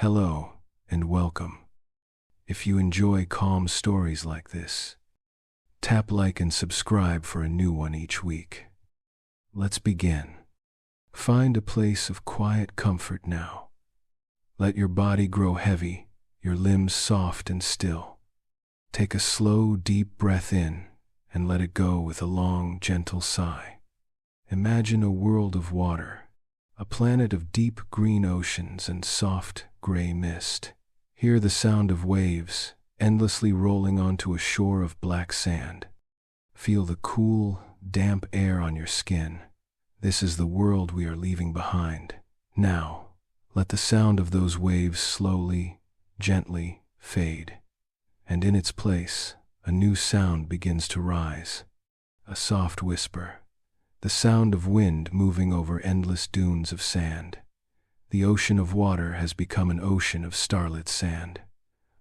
Hello, and welcome. If you enjoy calm stories like this, tap like and subscribe for a new one each week. Let's begin. Find a place of quiet comfort now. Let your body grow heavy, your limbs soft and still. Take a slow, deep breath in and let it go with a long, gentle sigh. Imagine a world of water, a planet of deep green oceans and soft, gray mist. Hear the sound of waves, endlessly rolling onto a shore of black sand. Feel the cool, damp air on your skin. This is the world we are leaving behind. Now, let the sound of those waves slowly, gently fade. And in its place, a new sound begins to rise. A soft whisper. The sound of wind moving over endless dunes of sand. The ocean of water has become an ocean of starlit sand.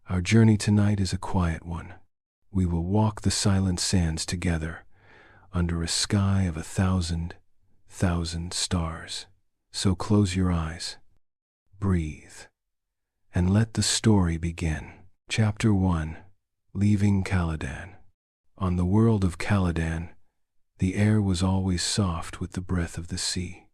Our journey tonight is a quiet one. We will walk the silent sands together, under a sky of 1,000 stars. So close your eyes, breathe, and let the story begin. Chapter 1. Leaving Caladan. On the world of Caladan, the air was always soft with the breath of the sea.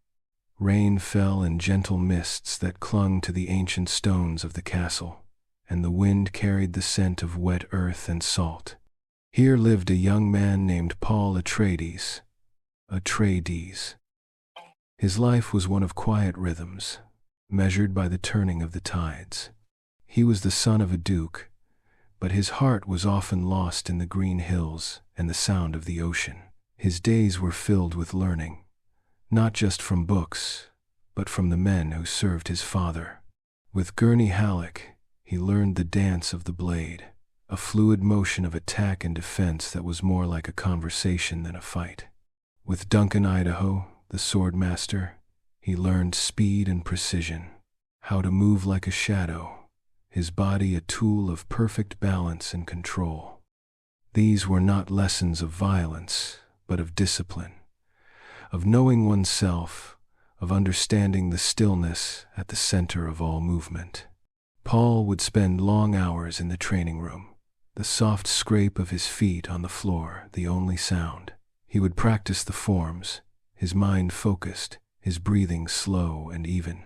Rain fell in gentle mists that clung to the ancient stones of the castle, and the wind carried the scent of wet earth and salt. Here lived a young man named Paul Atreides. His life was one of quiet rhythms, measured by the turning of the tides. He was the son of a duke, but his heart was often lost in the green hills and the sound of the ocean. His days were filled with learning, not just from books, but from the men who served his father. With Gurney Halleck, he learned the dance of the blade, a fluid motion of attack and defense that was more like a conversation than a fight. With Duncan Idaho, the sword master, he learned speed and precision, how to move like a shadow, his body a tool of perfect balance and control. These were not lessons of violence, but of discipline, of knowing oneself, of understanding the stillness at the center of all movement. Paul would spend long hours in the training room, the soft scrape of his feet on the floor the only sound. He would practice the forms, his mind focused, his breathing slow and even.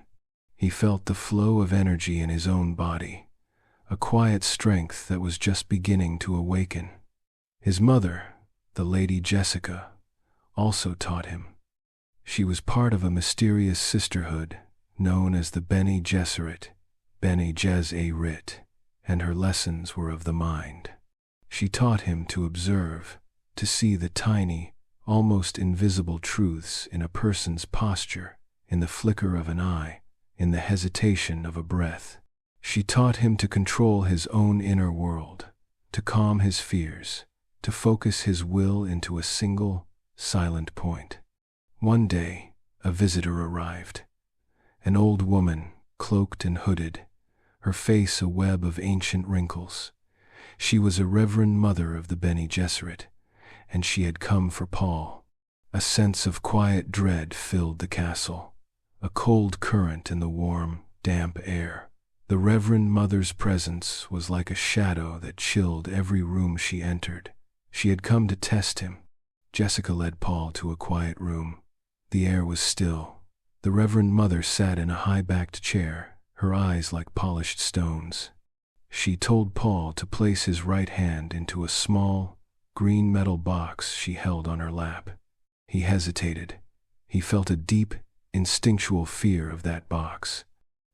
He felt the flow of energy in his own body, a quiet strength that was just beginning to awaken. His mother, the Lady Jessica, also taught him. She was part of a mysterious sisterhood known as the Bene Gesserit, and her lessons were of the mind. She taught him to observe, to see the tiny, almost invisible truths in a person's posture, in the flicker of an eye, in the hesitation of a breath. She taught him to control his own inner world, to calm his fears, to focus his will into a single, silent point. One day, a visitor arrived. An old woman, cloaked and hooded, her face a web of ancient wrinkles. She was a reverend mother of the Bene Gesserit, and she had come for Paul. A sense of quiet dread filled the castle, a cold current in the warm, damp air. The Reverend Mother's presence was like a shadow that chilled every room she entered. She had come to test him. Jessica led Paul to a quiet room. The air was still. The Reverend Mother sat in a high-backed chair, her eyes like polished stones. She told Paul to place his right hand into a small, green metal box she held on her lap. He hesitated. He felt a deep, instinctual fear of that box.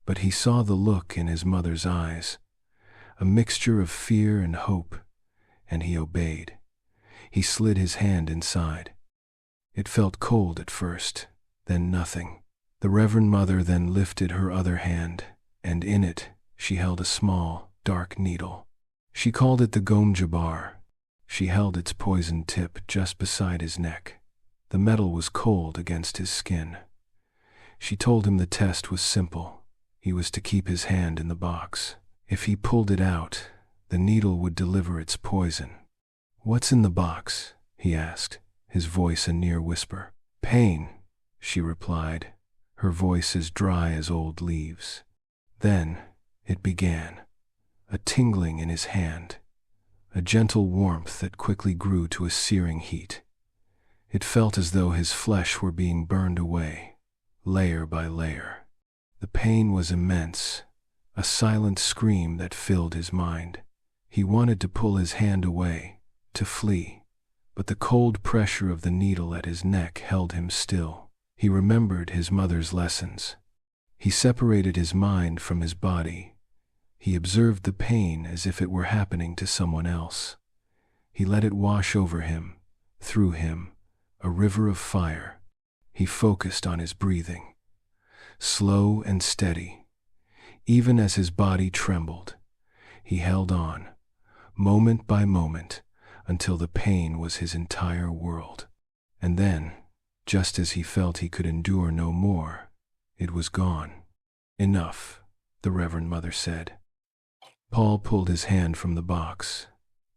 But he saw the look in his mother's eyes, a mixture of fear and hope, and he obeyed. He slid his hand inside. It felt cold at first, then nothing. The Reverend Mother then lifted her other hand, and in it she held a small, dark needle. She called it the Gom Jabbar. She held its poisoned tip just beside his neck. The metal was cold against his skin. She told him the test was simple. He was to keep his hand in the box. If he pulled it out, the needle would deliver its poison. "What's in the box?" he asked, his voice a near whisper. "Pain," she replied, her voice as dry as old leaves. Then, It began, a tingling in his hand, a gentle warmth that quickly grew to a searing heat. It felt as though his flesh were being burned away, layer by layer. The pain was immense, a silent scream that filled his mind. He wanted to pull his hand away, to flee, but the cold pressure of the needle at his neck held him still. He remembered his mother's lessons. He separated his mind from his body. He observed the pain as if it were happening to someone else. He let it wash over him, through him, a river of fire. He focused on his breathing, slow and steady. Even as his body trembled, he held on, moment by moment, until the pain was his entire world. And then, just as he felt he could endure no more, it was gone. "Enough," the Reverend Mother said. Paul pulled his hand from the box.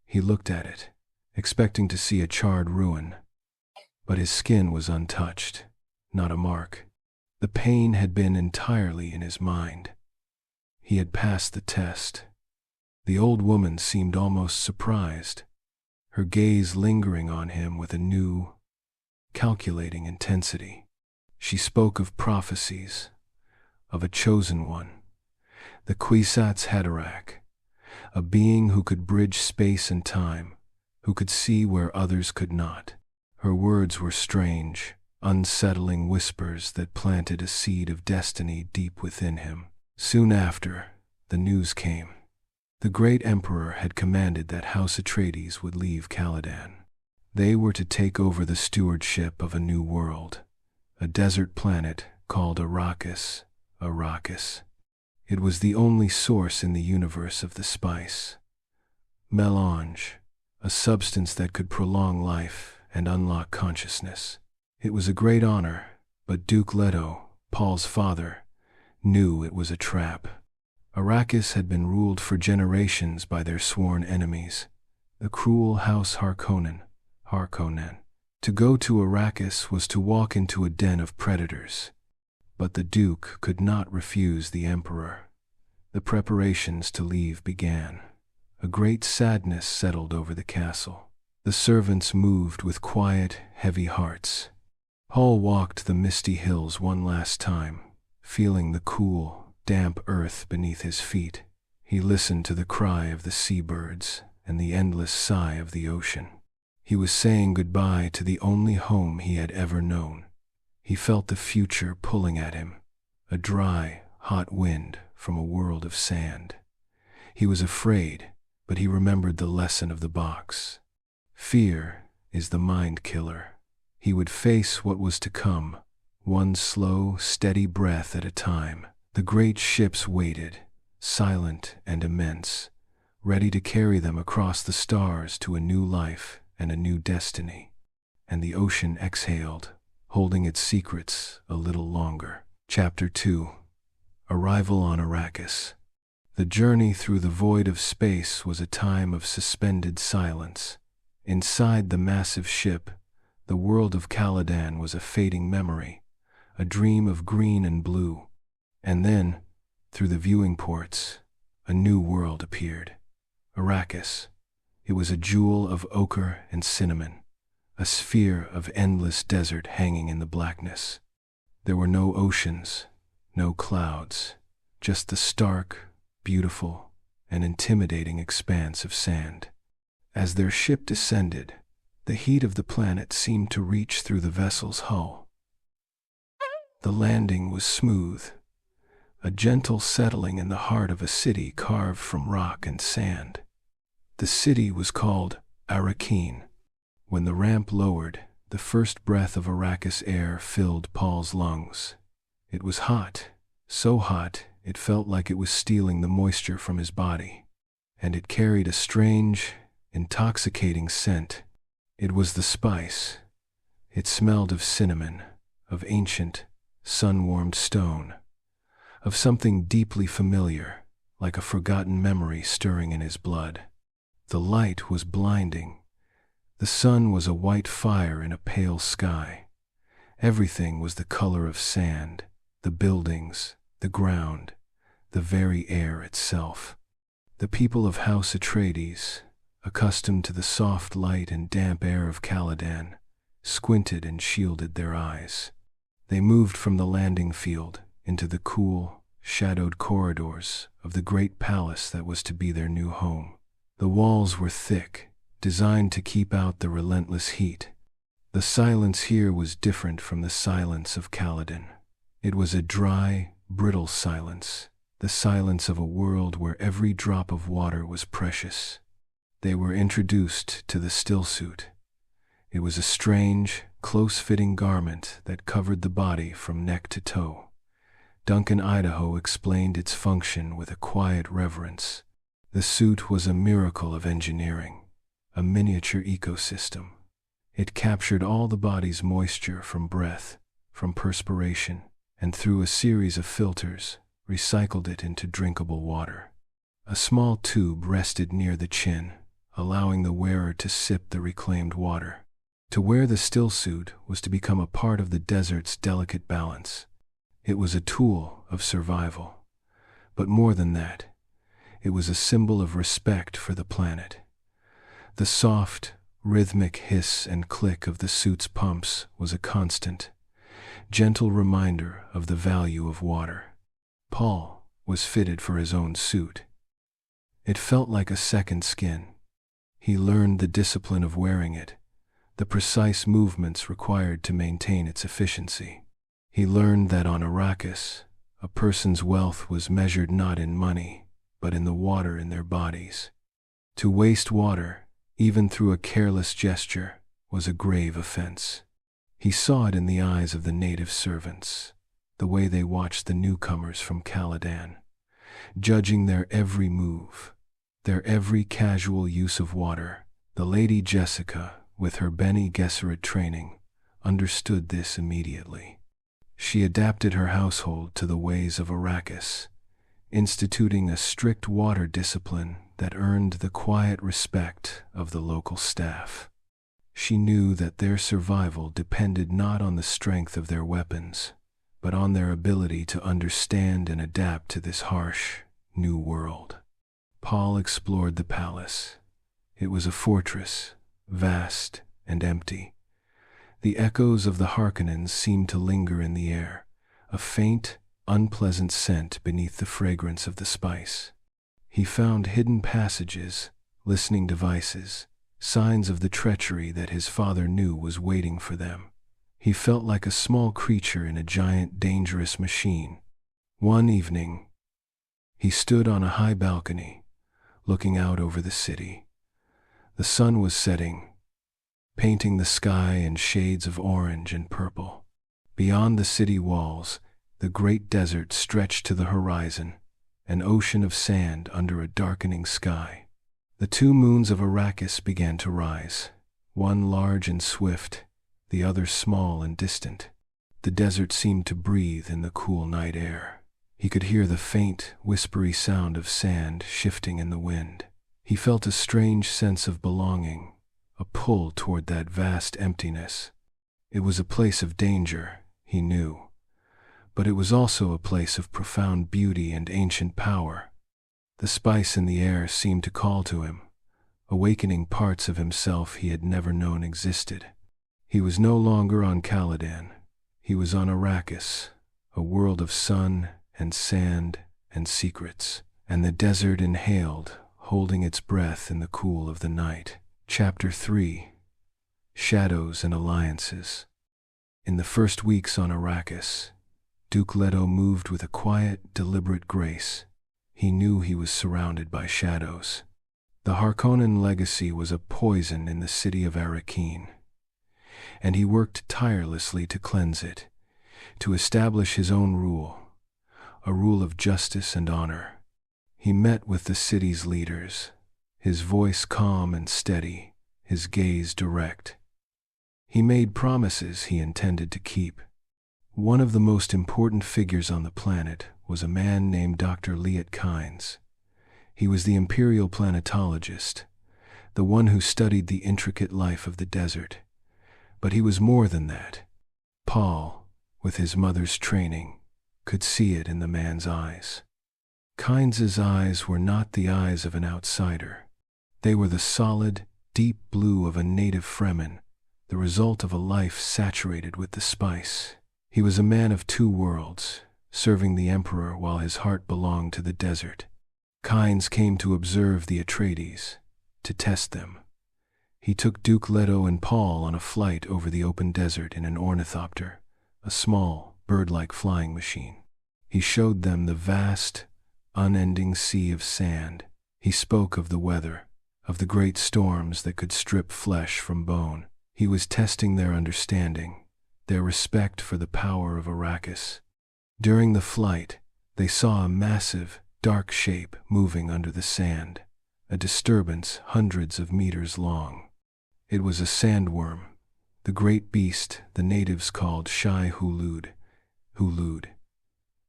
He looked at it, expecting to see a charred ruin. But his skin was untouched, not a mark. The pain had been entirely in his mind. He had passed the test. The old woman seemed almost surprised, her gaze lingering on him with a new, calculating intensity. She spoke of prophecies, of a chosen one, the Kwisatz Haderach, a being who could bridge space and time, who could see where others could not. Her words were strange, unsettling whispers that planted a seed of destiny deep within him. Soon after, the news came. The great emperor had commanded that House Atreides would leave Caladan. They were to take over the stewardship of a new world, a desert planet called Arrakis. Arrakis. It was the only source in the universe of the spice, melange, a substance that could prolong life and unlock consciousness. It was a great honor, but Duke Leto, Paul's father, knew it was a trap. Arrakis had been ruled for generations by their sworn enemies, the cruel House Harkonnen. To go to Arrakis was to walk into a den of predators. But the Duke could not refuse the Emperor. The preparations to leave began. A great sadness settled over the castle. The servants moved with quiet, heavy hearts. Paul walked the misty hills one last time, feeling the cool, damp earth beneath his feet. He listened to the cry of the seabirds and the endless sigh of the ocean. He was saying goodbye to the only home he had ever known. He felt the future pulling at him, a dry, hot wind from a world of sand. He was afraid, but he remembered the lesson of the box. Fear is the mind killer. He would face what was to come, one slow, steady breath at a time. The great ships waited, silent and immense, ready to carry them across the stars to a new life and a new destiny. And the ocean exhaled, holding its secrets a little longer. Chapter 2. Arrival on Arrakis. The journey through the void of space was a time of suspended silence. Inside the massive ship, the world of Caladan was a fading memory, a dream of green and blue. And then, through the viewing ports, a new world appeared. Arrakis. It was a jewel of ochre and cinnamon, a sphere of endless desert hanging in the blackness. There were no oceans, no clouds, just the stark, beautiful, and intimidating expanse of sand. As their ship descended, the heat of the planet seemed to reach through the vessel's hull. The landing was smooth, a gentle settling in the heart of a city carved from rock and sand. The city was called Arrakeen. When the ramp lowered, the first breath of Arrakis air filled Paul's lungs. It was hot, so hot it felt like it was stealing the moisture from his body. And it carried a strange, intoxicating scent. It was the spice. It smelled of cinnamon, of ancient, sun-warmed stone, of something deeply familiar, like a forgotten memory stirring in his blood. The light was blinding. The sun was a white fire in a pale sky. Everything was the color of sand, the buildings, the ground, the very air itself. The people of House Atreides, accustomed to the soft light and damp air of Caladan, squinted and shielded their eyes. They moved from the landing field into the cool, shadowed corridors of the great palace that was to be their new home. The walls were thick, designed to keep out the relentless heat. The silence here was different from the silence of Caladan. It was a dry, brittle silence, the silence of a world where every drop of water was precious. They were introduced to the stillsuit. It was a strange, close-fitting garment that covered the body from neck to toe. Duncan Idaho explained its function with a quiet reverence. The suit was a miracle of engineering, a miniature ecosystem. It captured all the body's moisture from breath, from perspiration, and through a series of filters, recycled it into drinkable water. A small tube rested near the chin, allowing the wearer to sip the reclaimed water. To wear the stillsuit was to become a part of the desert's delicate balance. It was a tool of survival. But more than that, it was a symbol of respect for the planet. The soft, rhythmic hiss and click of the suit's pumps was a constant, gentle reminder of the value of water. Paul was fitted for his own suit. It felt like a second skin. He learned the discipline of wearing it, the precise movements required to maintain its efficiency. He learned that on Arrakis, a person's wealth was measured not in money, but in the water in their bodies. To waste water, even through a careless gesture, was a grave offense. He saw it in the eyes of the native servants, the way they watched the newcomers from Caladan, judging their every move, their every casual use of water. The Lady Jessica, with her Bene Gesserit training, understood this immediately. She adapted her household to the ways of Arrakis, instituting a strict water discipline that earned the quiet respect of the local staff. She knew that their survival depended not on the strength of their weapons, but on their ability to understand and adapt to this harsh, new world. Paul explored the palace. It was a fortress, vast and empty. The echoes of the Harkonnens seemed to linger in the air, a faint, unpleasant scent beneath the fragrance of the spice. He found hidden passages, listening devices, signs of the treachery that his father knew was waiting for them. He felt like a small creature in a giant, dangerous machine. One evening, he stood on a high balcony, looking out over the city. The sun was setting, painting the sky in shades of orange and purple. Beyond the city walls, the great desert stretched to the horizon, an ocean of sand under a darkening sky. The two moons of Arrakis began to rise, one large and swift, the other small and distant. The desert seemed to breathe in the cool night air. He could hear the faint, whispery sound of sand shifting in the wind. He felt a strange sense of belonging, a pull toward that vast emptiness. It was a place of danger, he knew, but it was also a place of profound beauty and ancient power. The spice in the air seemed to call to him, awakening parts of himself he had never known existed. He was no longer on Caladan. He was on Arrakis, a world of sun and sand and secrets, and the desert inhaled, holding its breath in the cool of the night. Chapter 3: Shadows and Alliances. In the first weeks on Arrakis, Duke Leto moved with a quiet, deliberate grace. He knew he was surrounded by shadows. The Harkonnen legacy was a poison in the city of Arrakeen, and he worked tirelessly to cleanse it, to establish his own rule, a rule of justice and honor. He met with the city's leaders, his voice calm and steady, his gaze direct. He made promises he intended to keep. One of the most important figures on the planet was a man named Dr. Liet Kynes. He was the imperial planetologist, the one who studied the intricate life of the desert. But he was more than that. Paul, with his mother's training, could see it in the man's eyes. Kynes' eyes were not the eyes of an outsider. They were the solid, deep blue of a native Fremen, the result of a life saturated with the spice. He was a man of two worlds, serving the Emperor while his heart belonged to the desert. Kynes came to observe the Atreides, to test them. He took Duke Leto and Paul on a flight over the open desert in an ornithopter, a small, bird-like flying machine. He showed them the vast, unending sea of sand. He spoke of the weather, of the great storms that could strip flesh from bone. He was testing their understanding, their respect for the power of Arrakis. During the flight, they saw a massive, dark shape moving under the sand, a disturbance hundreds of meters long. It was a sandworm, the great beast the natives called Shai Hulud.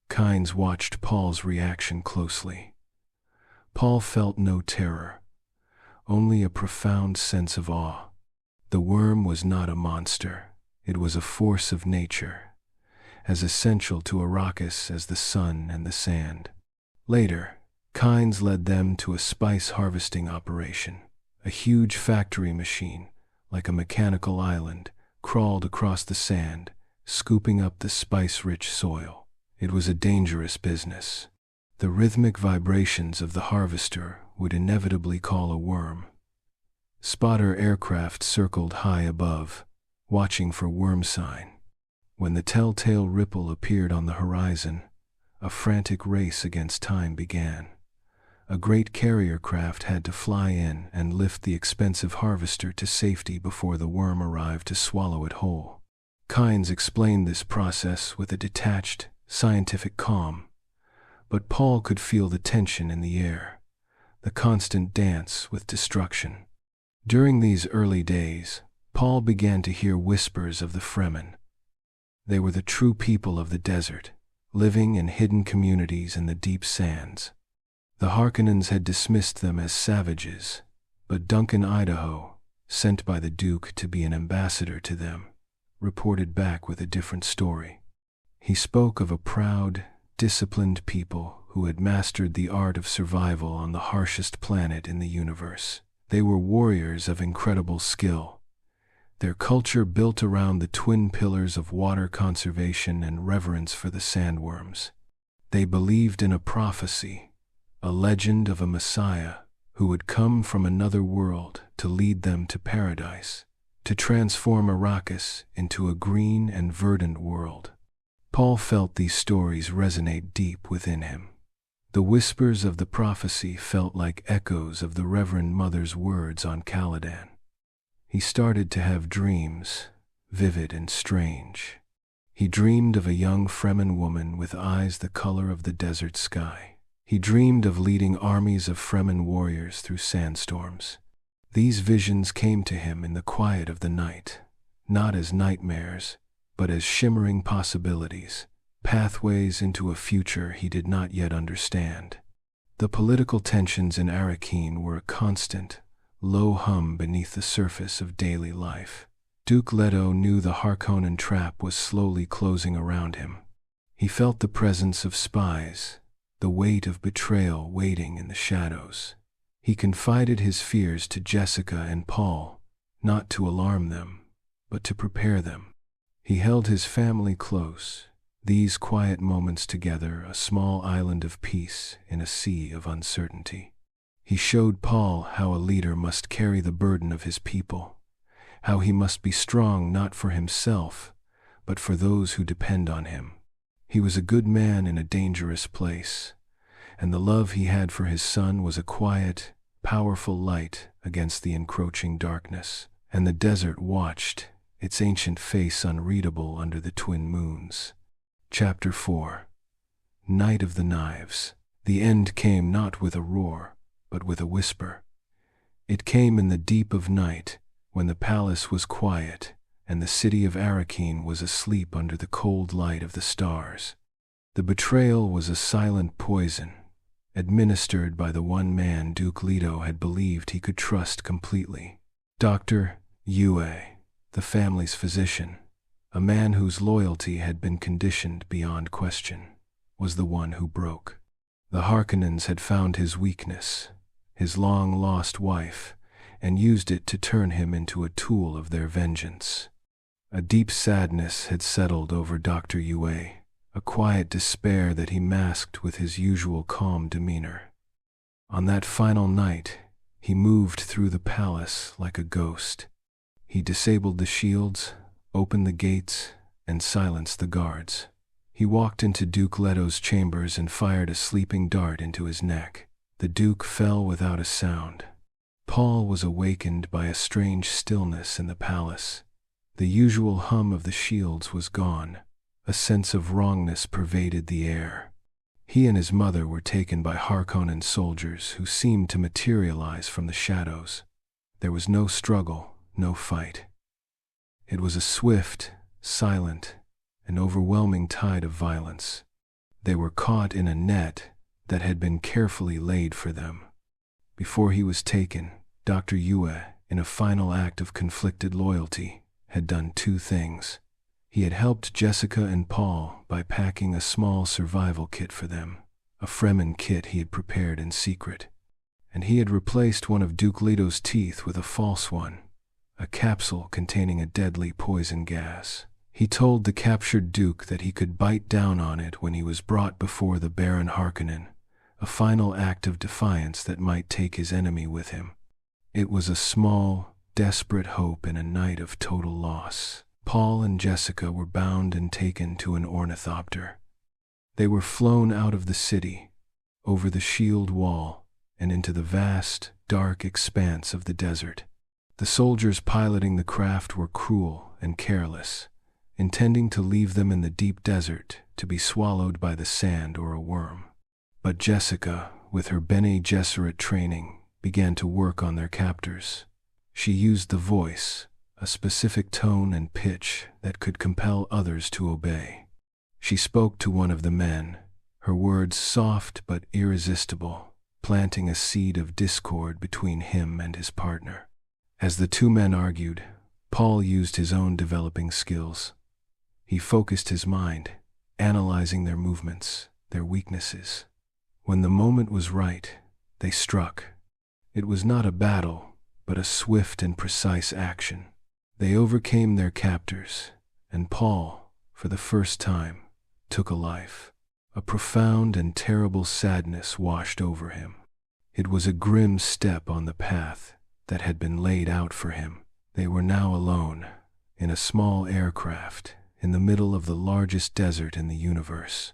Kynes watched Paul's reaction closely. Paul felt no terror, only a profound sense of awe. The worm was not a monster, it was a force of nature, as essential to Arrakis as the sun and the sand. Later, Kynes led them to a spice harvesting operation. A huge factory machine, like a mechanical island, crawled across the sand, scooping up the spice-rich soil. It was a dangerous business. The rhythmic vibrations of the harvester would inevitably call a worm. Spotter aircraft circled high above, watching for worm sign. When the telltale ripple appeared on the horizon, a frantic race against time began. A great carrier craft had to fly in and lift the expensive harvester to safety before the worm arrived to swallow it whole. Kynes explained this process with a detached, scientific calm, but Paul could feel the tension in the air, the constant dance with destruction. During these early days, Paul began to hear whispers of the Fremen. They were the true people of the desert, living in hidden communities in the deep sands. The Harkonnens had dismissed them as savages, but Duncan Idaho, sent by the Duke to be an ambassador to them, reported back with a different story. He spoke of a proud, disciplined people who had mastered the art of survival on the harshest planet in the universe. They were warriors of incredible skill, their culture built around the twin pillars of water conservation and reverence for the sandworms. They believed in a prophecy, a legend of a Messiah who would come from another world to lead them to paradise, to transform Arrakis into a green and verdant world. Paul felt these stories resonate deep within him. The whispers of the prophecy felt like echoes of the Reverend Mother's words on Caladan. He started to have dreams, vivid and strange. He dreamed of a young Fremen woman with eyes the color of the desert sky. He dreamed of leading armies of Fremen warriors through sandstorms. These visions came to him in the quiet of the night, not as nightmares, but as shimmering possibilities, pathways into a future he did not yet understand. The political tensions in Arrakis were a constant, low hum beneath the surface of daily life. Duke Leto knew the Harkonnen trap was slowly closing around him. He felt the presence of spies, the weight of betrayal waiting in the shadows. He confided his fears to Jessica and Paul, not to alarm them, but to prepare them. He held his family close, these quiet moments together a small island of peace in a sea of uncertainty. He showed Paul how a leader must carry the burden of his people, how he must be strong not for himself, but for those who depend on him. He was a good man in a dangerous place, and the love he had for his son was a quiet, powerful light against the encroaching darkness. And the desert watched, its ancient face unreadable under the twin moons. Chapter 4. Night of the Knives. The end came not with a roar, but with a whisper. It came in the deep of night, when the palace was quiet, and the city of Arrakis was asleep under the cold light of the stars. The betrayal was a silent poison, administered by the one man Duke Leto had believed he could trust completely. Dr. Yue, the family's physician, a man whose loyalty had been conditioned beyond question, was the one who broke. The Harkonnens had found his weakness, his long-lost wife, and used it to turn him into a tool of their vengeance. A deep sadness had settled over Dr. Yue, a quiet despair that he masked with his usual calm demeanor. On that final night, he moved through the palace like a ghost. He disabled the shields, opened the gates, and silenced the guards. He walked into Duke Leto's chambers and fired a sleeping dart into his neck. The Duke fell without a sound. Paul was awakened by a strange stillness in the palace. The usual hum of the shields was gone. A sense of wrongness pervaded the air. He and his mother were taken by Harkonnen soldiers who seemed to materialize from the shadows. There was no struggle, no fight. It was a swift, silent, and overwhelming tide of violence. They were caught in a net that had been carefully laid for them. Before he was taken, Dr. Yue, in a final act of conflicted loyalty, had done two things. He had helped Jessica and Paul by packing a small survival kit for them, a Fremen kit he had prepared in secret. And he had replaced one of Duke Leto's teeth with a false one, a capsule containing a deadly poison gas. He told the captured Duke that he could bite down on it when he was brought before the Baron Harkonnen, a final act of defiance that might take his enemy with him. It was a small, desperate hope in a night of total loss. Paul and Jessica were bound and taken to an ornithopter. They were flown out of the city, over the shield wall, and into the vast, dark expanse of the desert. The soldiers piloting the craft were cruel and careless, intending to leave them in the deep desert to be swallowed by the sand or a worm. But Jessica, with her Bene Gesserit training, began to work on their captors. She used the voice, a specific tone and pitch that could compel others to obey. She spoke to one of the men, her words soft but irresistible, planting a seed of discord between him and his partner. As the two men argued, Paul used his own developing skills. He focused his mind, analyzing their movements, their weaknesses. When the moment was right, they struck. It was not a battle, but a swift and precise action. They overcame their captors, and Paul, for the first time, took a life. A profound and terrible sadness washed over him. It was a grim step on the path that had been laid out for him. They were now alone, in a small aircraft, in the middle of the largest desert in the universe.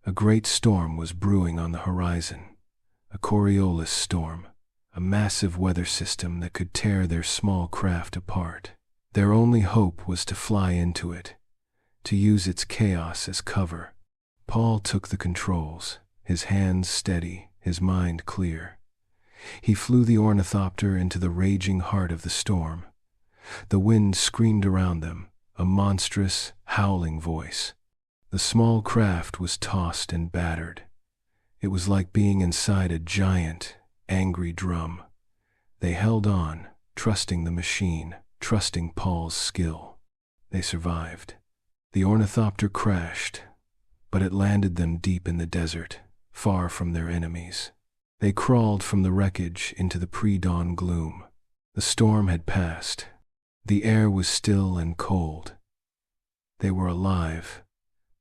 A great storm was brewing on the horizon, a Coriolis storm, a massive weather system that could tear their small craft apart. Their only hope was to fly into it, to use its chaos as cover. Paul took the controls, his hands steady, his mind clear. He flew the ornithopter into the raging heart of the storm. The wind screamed around them, a monstrous, howling voice. The small craft was tossed and battered. It was like being inside a giant, angry drum. They held on, trusting the machine, trusting Paul's skill. They survived. The ornithopter crashed, but it landed them deep in the desert, far from their enemies. They crawled from the wreckage into the pre-dawn gloom. The storm had passed. The air was still and cold. They were alive,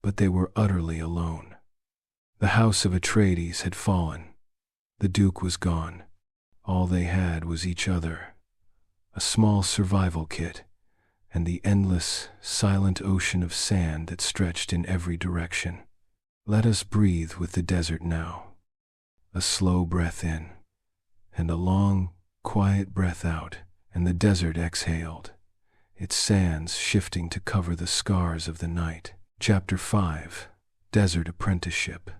but they were utterly alone. The house of Atreides had fallen. The Duke was gone. All they had was each other, a small survival kit, and the endless, silent ocean of sand that stretched in every direction. Let us breathe with the desert now. A slow breath in, and a long, quiet breath out, and the desert exhaled, its sands shifting to cover the scars of the night. Chapter 5. Desert Apprenticeship.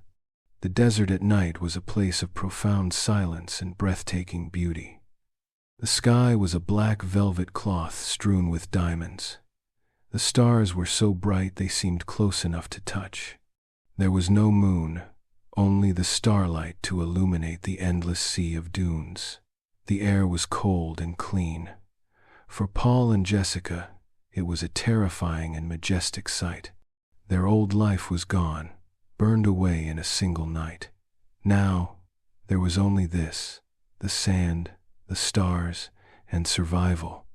The desert at night was a place of profound silence and breathtaking beauty. The sky was a black velvet cloth strewn with diamonds. The stars were so bright they seemed close enough to touch. There was no moon, only the starlight to illuminate the endless sea of dunes. The air was cold and clean. For Paul and Jessica, it was a terrifying and majestic sight. Their old life was gone, burned away in a single night. Now, there was only this, the sand, the stars, and survival.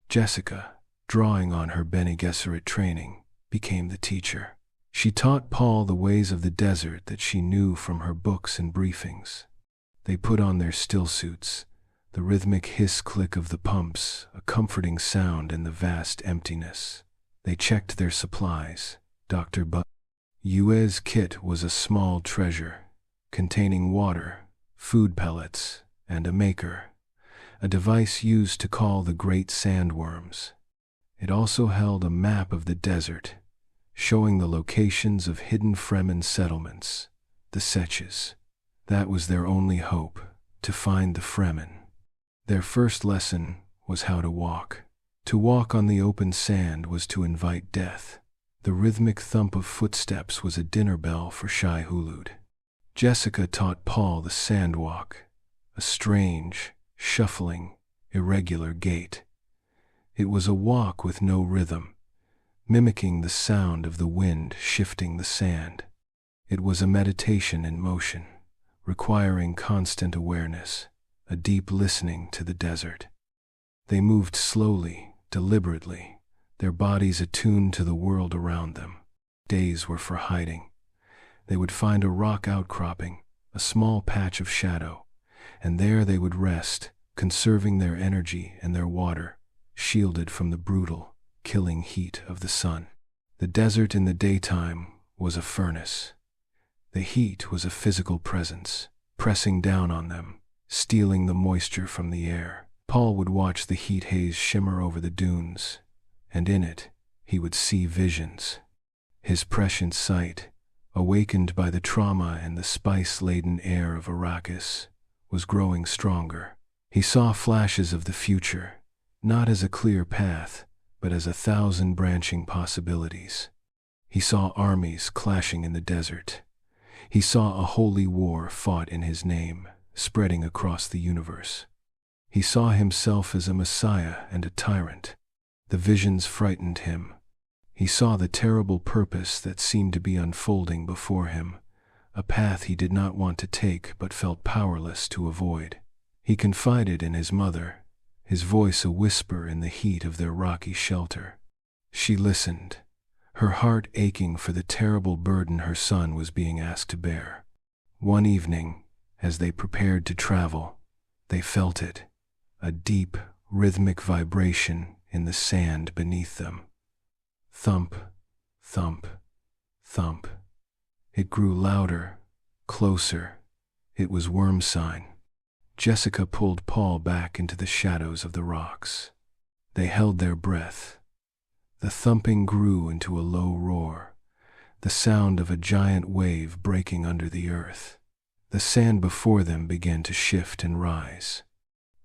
Jessica, drawing on her Bene Gesserit training, became the teacher. She taught Paul the ways of the desert that she knew from her books and briefings. They put on their stillsuits, the rhythmic hiss-click of the pumps, a comforting sound in the vast emptiness. They checked their supplies. Dr. Yue's kit was a small treasure, containing water, food pellets, and a maker, a device used to call the great sandworms. It also held a map of the desert, showing the locations of hidden Fremen settlements, the Setches. That was their only hope, to find the Fremen. Their first lesson was how to walk. To walk on the open sand was to invite death. The rhythmic thump of footsteps was a dinner bell for Shai Hulud. Jessica taught Paul the sandwalk, a strange, shuffling, irregular gait. It was a walk with no rhythm, mimicking the sound of the wind shifting the sand. It was a meditation in motion, requiring constant awareness, a deep listening to the desert. They moved slowly, deliberately, their bodies attuned to the world around them. Days were for hiding. They would find a rock outcropping, a small patch of shadow, and there they would rest, conserving their energy and their water, shielded from the brutal, killing heat of the sun. The desert in the daytime was a furnace. The heat was a physical presence, pressing down on them, stealing the moisture from the air. Paul would watch the heat haze shimmer over the dunes, and in it, he would see visions. His prescient sight, awakened by the trauma and the spice-laden air of Arrakis, was growing stronger. He saw flashes of the future, not as a clear path, but as 1,000 branching possibilities. He saw armies clashing in the desert. He saw a holy war fought in his name, spreading across the universe. He saw himself as a messiah and a tyrant. The visions frightened him. He saw the terrible purpose that seemed to be unfolding before him, a path he did not want to take but felt powerless to avoid. He confided in his mother, his voice a whisper in the heat of their rocky shelter. She listened, her heart aching for the terrible burden her son was being asked to bear. One evening, as they prepared to travel, they felt it, a deep, rhythmic vibration in the sand beneath them. Thump, thump, thump. It grew louder, closer. It was worm sign. Jessica pulled Paul back into the shadows of the rocks. They held their breath. The thumping grew into a low roar, the sound of a giant wave breaking under the earth. The sand before them began to shift and rise.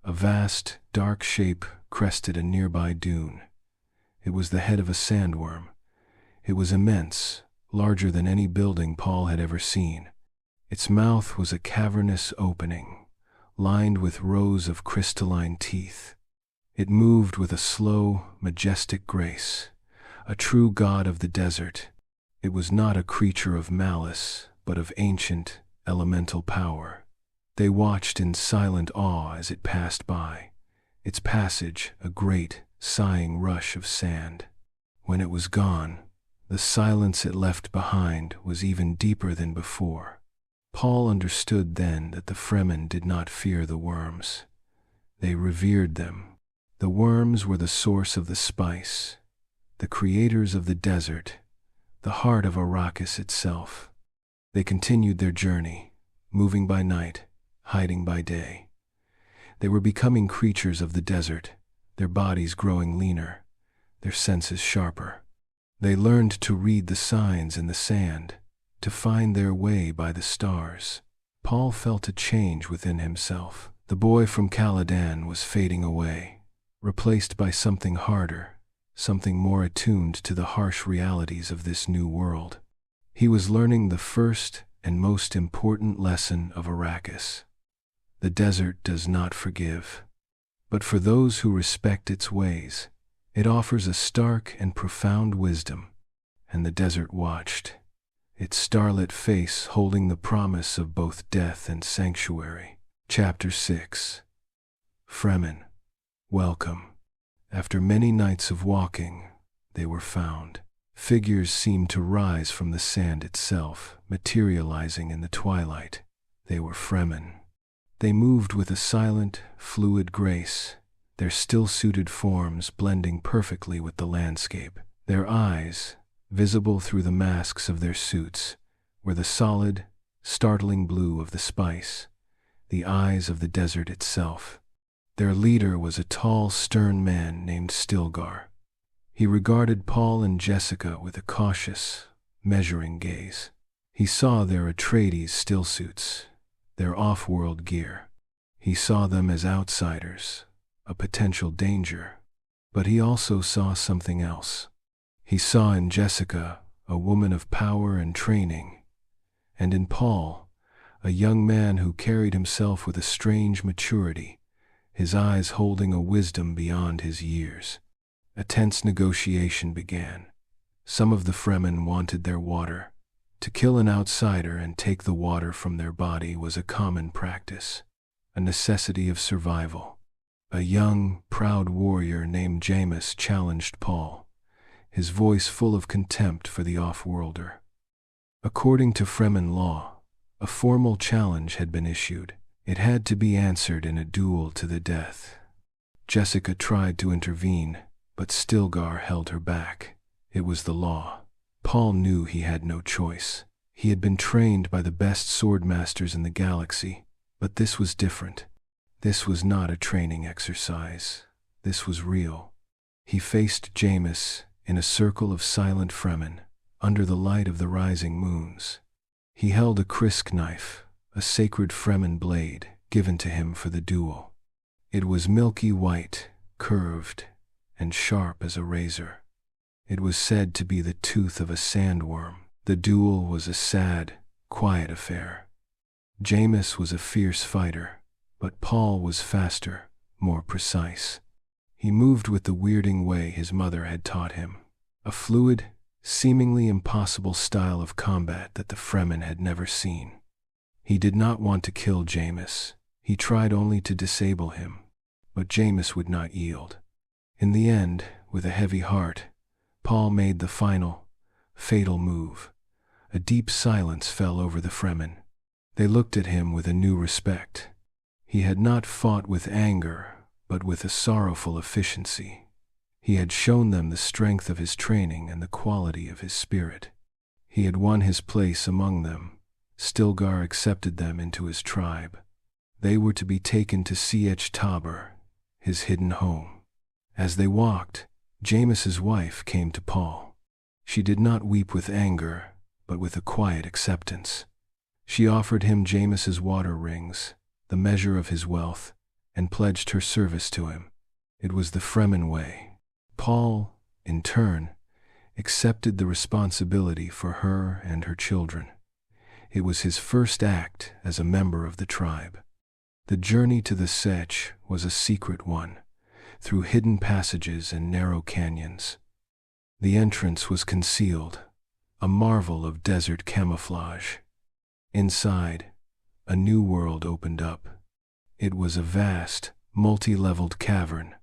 A vast, dark shape crested a nearby dune. It was the head of a sandworm. It was immense, larger than any building Paul had ever seen. Its mouth was a cavernous opening, lined with rows of crystalline teeth. It moved with a slow, majestic grace, a true god of the desert. It was not a creature of malice, but of ancient, elemental power. They watched in silent awe as it passed by, its passage a great, sighing rush of sand. When it was gone, the silence it left behind was even deeper than before. Paul understood then that the Fremen did not fear the worms. They revered them. The worms were the source of the spice, the creators of the desert, the heart of Arrakis itself. They continued their journey, moving by night, hiding by day. They were becoming creatures of the desert, their bodies growing leaner, their senses sharper. They learned to read the signs in the sand, to find their way by the stars. Paul felt a change within himself. The boy from Caladan was fading away, replaced by something harder, something more attuned to the harsh realities of this new world. He was learning the first and most important lesson of Arrakis. The desert does not forgive. But for those who respect its ways, it offers a stark and profound wisdom. And the desert watched. its starlit face holding the promise of both death and sanctuary. Chapter 6. Fremen. Welcome. After many nights of walking, they were found. Figures seemed to rise from the sand itself, materializing in the twilight. They were Fremen. They moved with a silent, fluid grace, their still-suited forms blending perfectly with the landscape. Their eyes, visible through the masks of their suits, were the solid, startling blue of the spice, the eyes of the desert itself. Their leader was a tall, stern man named Stilgar. He regarded Paul and Jessica with a cautious, measuring gaze. He saw their Atreides stillsuits, their off-world gear. He saw them as outsiders, a potential danger. But he also saw something else. He saw in Jessica a woman of power and training, and in Paul, a young man who carried himself with a strange maturity, his eyes holding a wisdom beyond his years. A tense negotiation began. Some of the Fremen wanted their water. To kill an outsider and take the water from their body was a common practice, a necessity of survival. A young, proud warrior named Jameis challenged Paul, his voice full of contempt for the off-worlder. According to Fremen law, a formal challenge had been issued. It had to be answered in a duel to the death. Jessica tried to intervene, but Stilgar held her back. It was the law. Paul knew he had no choice. He had been trained by the best swordmasters in the galaxy, but this was different. This was not a training exercise. This was real. He faced Jameis in a circle of silent Fremen, under the light of the rising moons. He held a krisk knife, a sacred Fremen blade, given to him for the duel. It was milky white, curved, and sharp as a razor. It was said to be the tooth of a sandworm. The duel was a sad, quiet affair. Jameis was a fierce fighter, but Paul was faster, more precise. He moved with the weirding way his mother had taught him, a fluid, seemingly impossible style of combat that the Fremen had never seen. He did not want to kill Jameis. He tried only to disable him, but Jameis would not yield. In the end, with a heavy heart, Paul made the final, fatal move. A deep silence fell over the Fremen. They looked at him with a new respect. He had not fought with anger, but with a sorrowful efficiency. He had shown them the strength of his training and the quality of his spirit. He had won his place among them. Stilgar accepted them into his tribe. They were to be taken to Sietch Tabor, his hidden home. As they walked, Jameis's wife came to Paul. She did not weep with anger, but with a quiet acceptance. She offered him Jameis's water rings, the measure of his wealth, and pledged her service to him. It was the Fremen way. Paul, in turn, accepted the responsibility for her and her children. It was his first act as a member of the tribe. The journey to the Sietch was a secret one, through hidden passages and narrow canyons. The entrance was concealed, a marvel of desert camouflage. Inside, a new world opened up. It was a vast, multi-leveled cavern,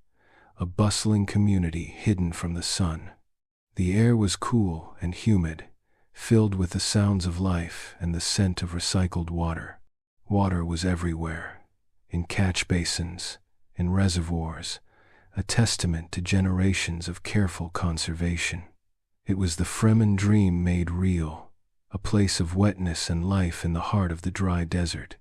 a bustling community hidden from the sun. The air was cool and humid, filled with the sounds of life and the scent of recycled water. Water was everywhere, in catch basins, in reservoirs, a testament to generations of careful conservation. It was the Fremen dream made real, a place of wetness and life in the heart of the dry desert.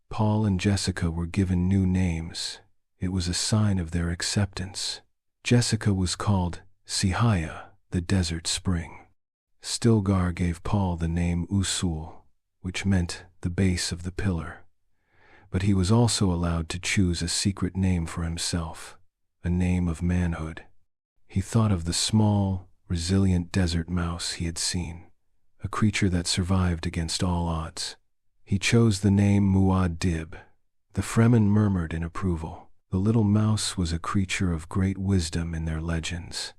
Paul and Jessica were given new names. It was a sign of their acceptance. Jessica was called Sihaya, the desert spring. Stilgar gave Paul the name Usul, which meant the base of the pillar. But he was also allowed to choose a secret name for himself, a name of manhood. He thought of the small, resilient desert mouse he had seen, a creature that survived against all odds. He chose the name Muad'Dib. The Fremen murmured in approval. The little mouse was a creature of great wisdom in their legends.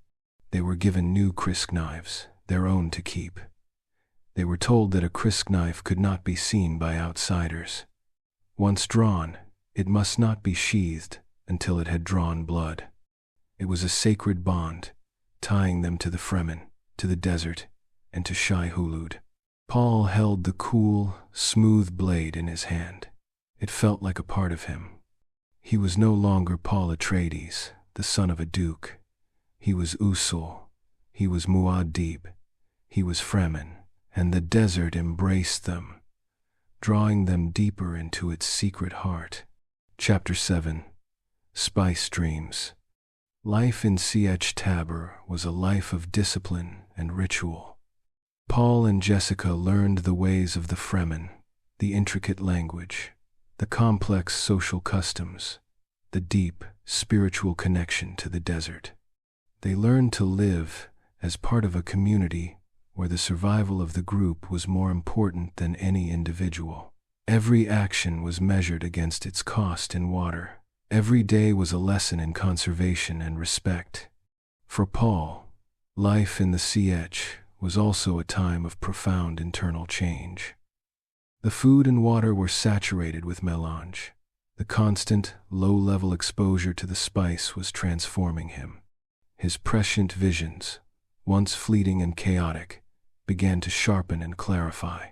They were given new krisk knives, their own to keep. They were told that a crisp knife could not be seen by outsiders. Once drawn, it must not be sheathed until it had drawn blood. It was a sacred bond, tying them to the Fremen, to the desert, and to Shai-Hulud. Paul held the cool, smooth blade in his hand. It felt like a part of him. He was no longer Paul Atreides, the son of a duke. He was Usul. He was Muad'Dib. He was Fremen, and the desert embraced them, drawing them deeper into its secret heart. Chapter 7. Spice Dreams. Life in Sietch Tabr was a life of discipline and ritual. Paul and Jessica learned the ways of the Fremen, the intricate language, the complex social customs, the deep, spiritual connection to the desert. They learned to live as part of a community where the survival of the group was more important than any individual. Every action was measured against its cost in water. Every day was a lesson in conservation and respect. For Paul, life in the Sietch was also a time of profound internal change. The food and water were saturated with melange. The constant, low-level exposure to the spice was transforming him. His prescient visions, once fleeting and chaotic, began to sharpen and clarify.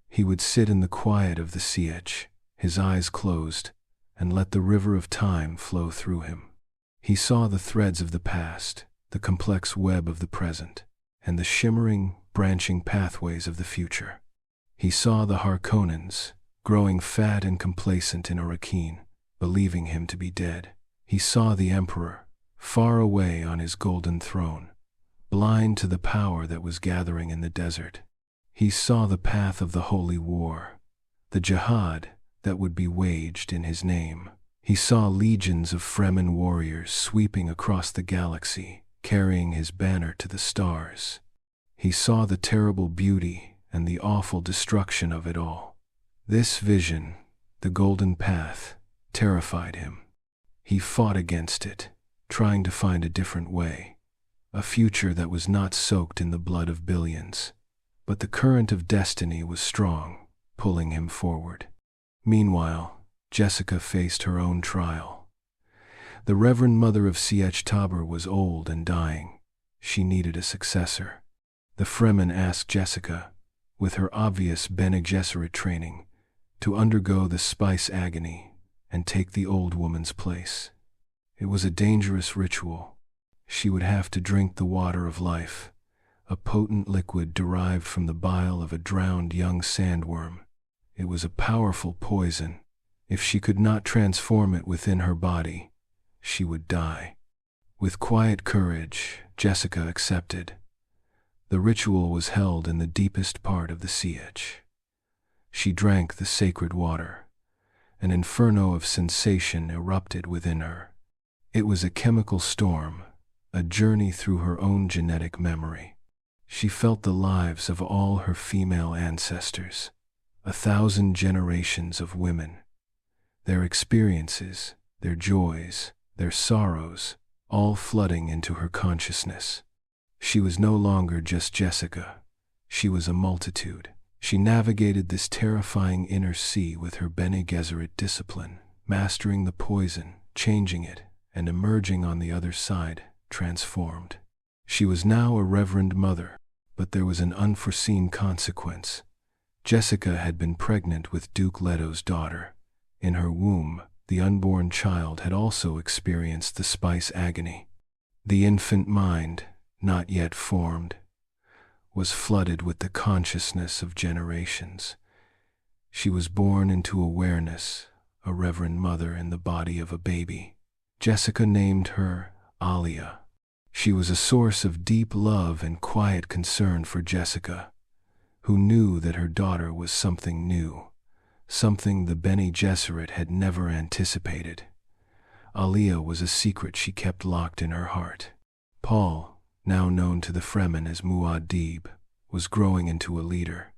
He would sit in the quiet of the Sietch, his eyes closed, and let the river of time flow through him. He saw the threads of the past, the complex web of the present, and the shimmering, branching pathways of the future. He saw the Harkonnens, growing fat and complacent in Arrakis, believing him to be dead. He saw the Emperor, far away on his golden throne, blind to the power that was gathering in the desert. He saw the path of the holy war, the jihad that would be waged in his name. He saw legions of Fremen warriors sweeping across the galaxy, carrying his banner to the stars. He saw the terrible beauty and the awful destruction of it all. This vision, the golden path, terrified him. He fought against it, trying to find a different way, a future that was not soaked in the blood of billions. But the current of destiny was strong, pulling him forward. Meanwhile, Jessica faced her own trial. The Reverend Mother of Sietch Tabr was old and dying. She needed a successor. The Fremen asked Jessica, with her obvious Bene Gesserit training, to undergo the spice agony and take the old woman's place. It was a dangerous ritual. She would have to drink the water of life, a potent liquid derived from the bile of a drowned young sandworm. It was a powerful poison. If she could not transform it within her body, she would die. With quiet courage, Jessica accepted. The ritual was held in the deepest part of the Sietch. She drank the sacred water. An inferno of sensation erupted within her. It was a chemical storm, a journey through her own genetic memory. She felt the lives of all her female ancestors, 1,000 generations of women. Their experiences, their joys, their sorrows, all flooding into her consciousness. She was no longer just Jessica. She was a multitude. She navigated this terrifying inner sea with her Bene Gesserit discipline, mastering the poison, changing it, and emerging on the other side, transformed. She was now a Reverend Mother, but there was an unforeseen consequence. Jessica had been pregnant with Duke Leto's daughter. In her womb, the unborn child had also experienced the spice agony. The infant mind, not yet formed, was flooded with the consciousness of generations. She was born into awareness, a Reverend Mother in the body of a baby. Jessica named her Alia. She was a source of deep love and quiet concern for Jessica, who knew that her daughter was something new, something the Bene Gesserit had never anticipated. Alia was a secret she kept locked in her heart. Paul, now known to the Fremen as Muad'Dib, was growing into a leader.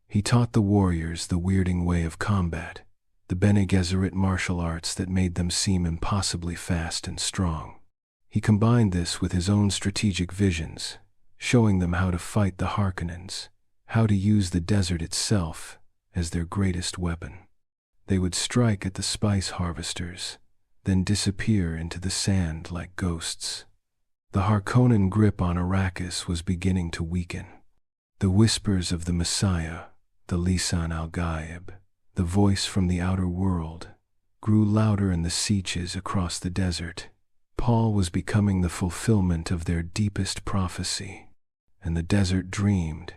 He taught the warriors the weirding way of combat, the Bene Gesserit martial arts that made them seem impossibly fast and strong. He combined this with his own strategic visions, showing them how to fight the Harkonnens, how to use the desert itself as their greatest weapon. They would strike at the spice harvesters, then disappear into the sand like ghosts. The Harkonnen grip on Arrakis was beginning to weaken. The whispers of the Messiah, the Lisan al-Gaib, the voice from the outer world, grew louder in the sieges across the desert. Paul was becoming the fulfillment of their deepest prophecy, and the desert dreamed,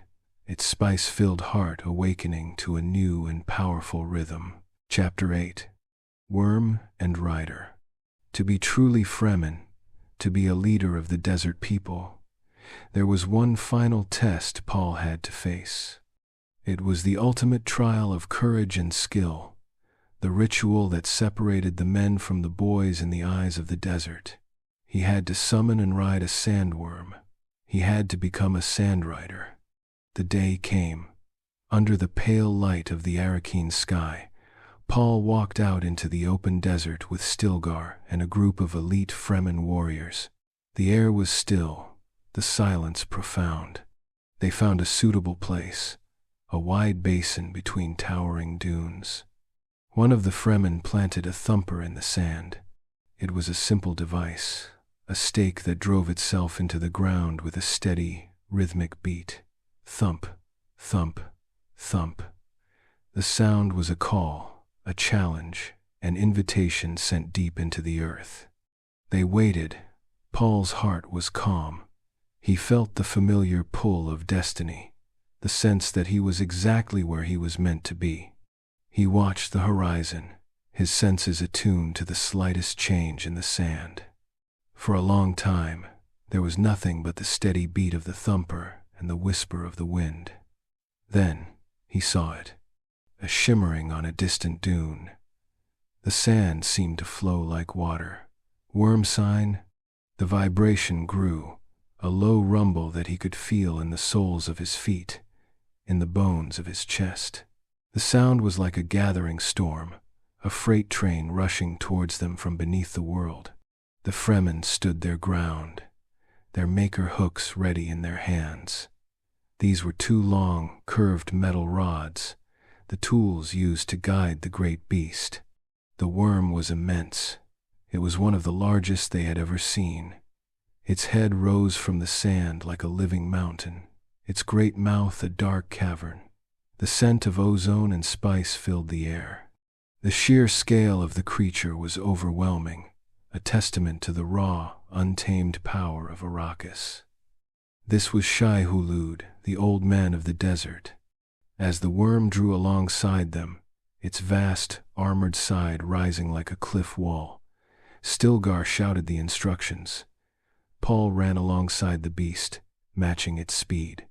its spice-filled heart awakening to a new and powerful rhythm. Chapter 8. Worm and Rider. To be truly Fremen, to be a leader of the desert people, there was one final test Paul had to face. It was the ultimate trial of courage and skill, the ritual that separated the men from the boys in the eyes of the desert. He had to summon and ride a sandworm. He had to become a sandrider. The day came. Under the pale light of the Arrakeen sky, Paul walked out into the open desert with Stilgar and a group of elite Fremen warriors. The air was still, the silence profound. They found a suitable place, a wide basin between towering dunes. One of the Fremen planted a thumper in the sand. It was a simple device, a stake that drove itself into the ground with a steady, rhythmic beat. Thump, thump, thump. The sound was a call, a challenge, an invitation sent deep into the earth. They waited. Paul's heart was calm. He felt the familiar pull of destiny, the sense that he was exactly where he was meant to be. He watched the horizon, his senses attuned to the slightest change in the sand. For a long time, there was nothing but the steady beat of the thumper and the whisper of the wind. Then, he saw it, a shimmering on a distant dune. The sand seemed to flow like water. Worm sign? The vibration grew, a low rumble that he could feel in the soles of his feet, in the bones of his chest. The sound was like a gathering storm, a freight train rushing towards them from beneath the world. The Fremen stood their ground, their maker hooks ready in their hands. These were two long, curved metal rods, the tools used to guide the great beast. The worm was immense. It was one of the largest they had ever seen. Its head rose from the sand like a living mountain, its great mouth a dark cavern. The scent of ozone and spice filled the air. The sheer scale of the creature was overwhelming, a testament to the raw, untamed power of Arrakis. This was Shai-Hulud, the old man of the desert. As the worm drew alongside them, its vast, armored side rising like a cliff wall, Stilgar shouted the instructions. Paul ran alongside the beast, matching its speed.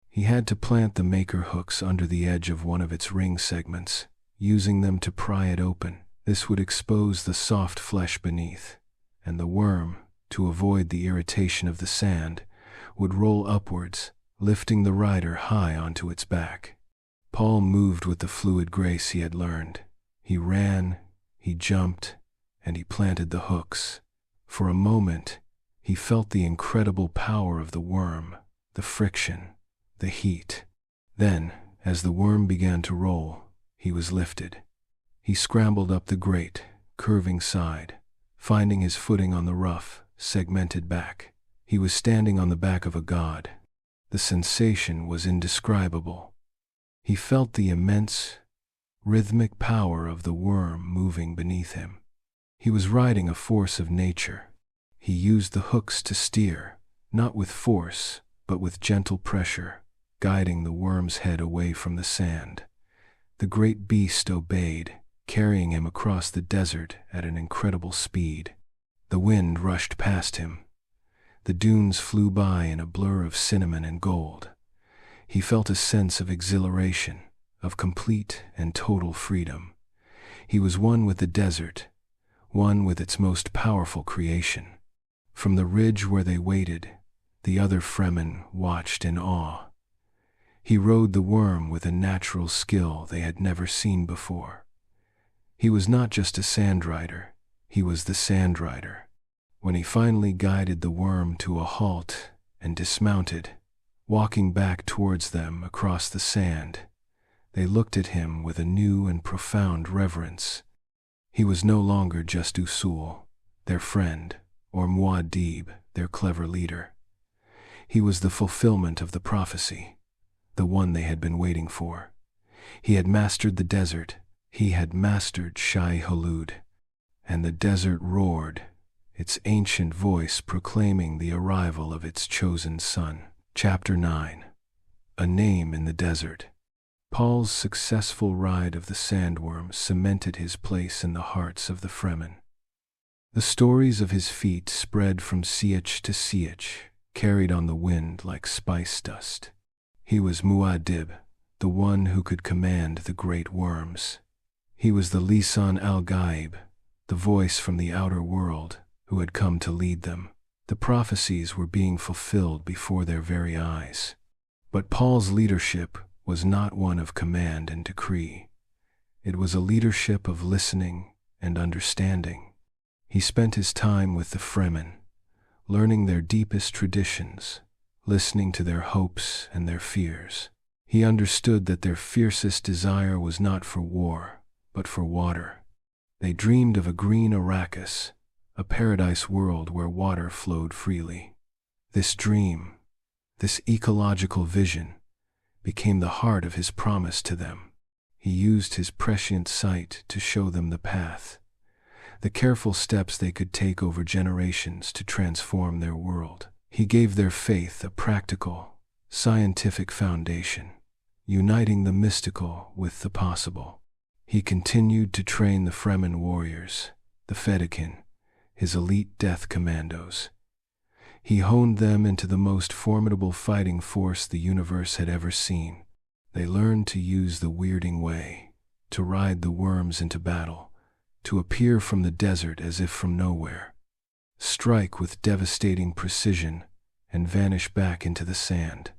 He had to plant the maker hooks under the edge of one of its ring segments, using them to pry it open. This would expose the soft flesh beneath, and the worm, to avoid the irritation of the sand, would roll upwards, lifting the rider high onto its back. Paul moved with the fluid grace he had learned. He ran, he jumped, and he planted the hooks. For a moment, he felt the incredible power of the worm, the friction, the heat. Then, as the worm began to roll, he was lifted. He scrambled up the great, curving side, finding his footing on the rough, segmented back. He was standing on the back of a god. The sensation was indescribable. He felt the immense, rhythmic power of the worm moving beneath him. He was riding a force of nature. He used the hooks to steer, not with force, but with gentle pressure, guiding the worm's head away from the sand. The great beast obeyed, carrying him across the desert at an incredible speed. The wind rushed past him. The dunes flew by in a blur of cinnamon and gold. He felt a sense of exhilaration, of complete and total freedom. He was one with the desert, one with its most powerful creation. From the ridge where they waited, the other Fremen watched in awe. He rode the worm with a natural skill they had never seen before. He was not just a sandrider, he was the sandrider. When he finally guided the worm to a halt and dismounted, Walking back towards them across the sand, they looked at him with a new and profound reverence. He was no longer just Usul, their friend, or Muad'Dib, their clever leader. He was the fulfillment of the prophecy, the one they had been waiting for. He had mastered the desert, he had mastered Shai-Hulud, and the desert roared, its ancient voice proclaiming the arrival of its chosen son. Chapter 9. A Name in the Desert. Paul's successful ride of the sandworm cemented his place in the hearts of the Fremen. The stories of his feat spread from sietch to sietch, carried on the wind like spice dust. He was Muad'Dib, the one who could command the great worms. He was the Lisan al-Ghaib, the voice from the outer world, who had come to lead them. The prophecies were being fulfilled before their very eyes. But Paul's leadership was not one of command and decree. It was a leadership of listening and understanding. He spent his time with the Fremen, learning their deepest traditions, listening to their hopes and their fears. He understood that their fiercest desire was not for war, but for water. They dreamed of a green Arrakis, a paradise world where water flowed freely. This dream, this ecological vision, became the heart of his promise to them. He used his prescient sight to show them the path, the careful steps they could take over generations to transform their world. He gave their faith a practical, scientific foundation, uniting the mystical with the possible. He continued to train the Fremen warriors, the Fedaykin, his elite death commandos. He honed them into the most formidable fighting force the universe had ever seen. They learned to use the weirding way, to ride the worms into battle, to appear from the desert as if from nowhere, strike with devastating precision, and vanish back into the sand.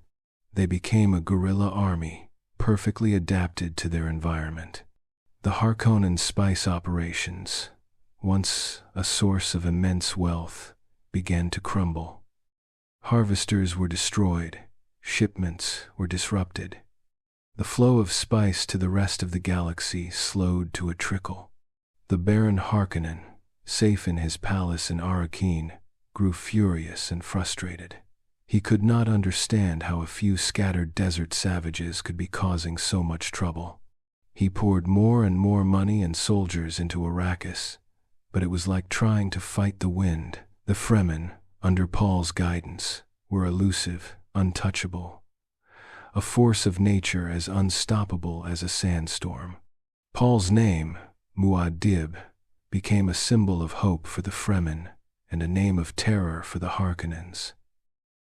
They became a guerrilla army, perfectly adapted to their environment. The Harkonnen spice operations, once a source of immense wealth, began to crumble. Harvesters were destroyed, shipments were disrupted. The flow of spice to the rest of the galaxy slowed to a trickle. The Baron Harkonnen, safe in his palace in Arrakis, grew furious and frustrated. He could not understand how a few scattered desert savages could be causing so much trouble. He poured more and more money and soldiers into Arrakis, but it was like trying to fight the wind. The Fremen, under Paul's guidance, were elusive, untouchable, a force of nature as unstoppable as a sandstorm. Paul's name, Muad'Dib, became a symbol of hope for the Fremen and a name of terror for the Harkonnens.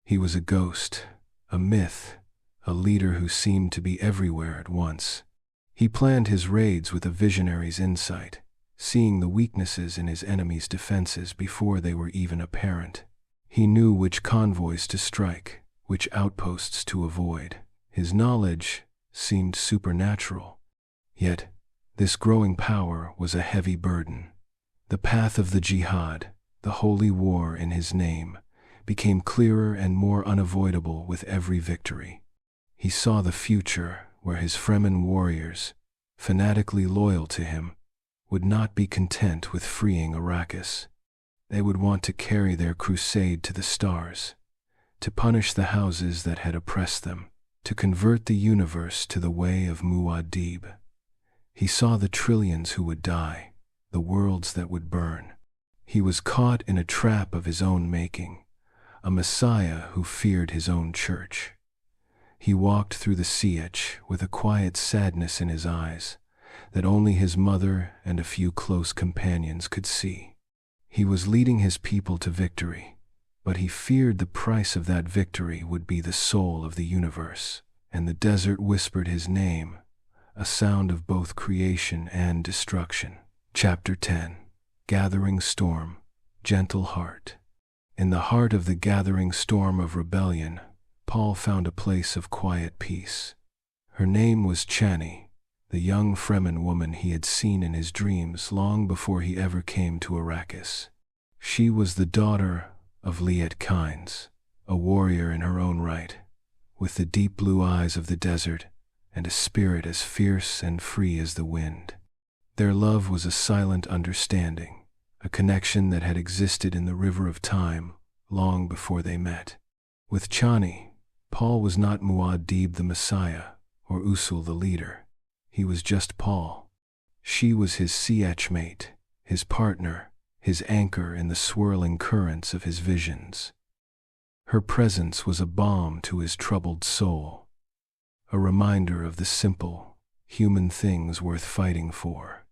He was a ghost, a myth, a leader who seemed to be everywhere at once. He planned his raids with a visionary's insight, seeing the weaknesses in his enemy's defenses before they were even apparent. He knew which convoys to strike, which outposts to avoid. His knowledge seemed supernatural. Yet, this growing power was a heavy burden. The path of the jihad, the holy war in his name, became clearer and more unavoidable with every victory. He saw the future where his Fremen warriors, fanatically loyal to him, would not be content with freeing Arrakis. They would want to carry their crusade to the stars, to punish the houses that had oppressed them, to convert the universe to the way of Muad'Dib. He saw the trillions who would die, the worlds that would burn. He was caught in a trap of his own making, a messiah who feared his own church. He walked through the sietch with a quiet sadness in his eyes that only his mother and a few close companions could see. He was leading his people to victory, but he feared the price of that victory would be the soul of the universe, and the desert whispered his name, a sound of both creation and destruction. Chapter 10. Gathering Storm, Gentle Heart. In the heart of the gathering storm of rebellion, Paul found a place of quiet peace. Her name was Chani, the young Fremen woman he had seen in his dreams long before he ever came to Arrakis. She was the daughter of Liet Kynes, a warrior in her own right, with the deep blue eyes of the desert and a spirit as fierce and free as the wind. Their love was a silent understanding, a connection that had existed in the river of time long before they met. With Chani, Paul was not Muad'Dib the Messiah or Usul the leader. He was just Paul. She was his mate, his partner, his anchor in the swirling currents of his visions. Her presence was a balm to his troubled soul, a reminder of the simple, human things worth fighting for.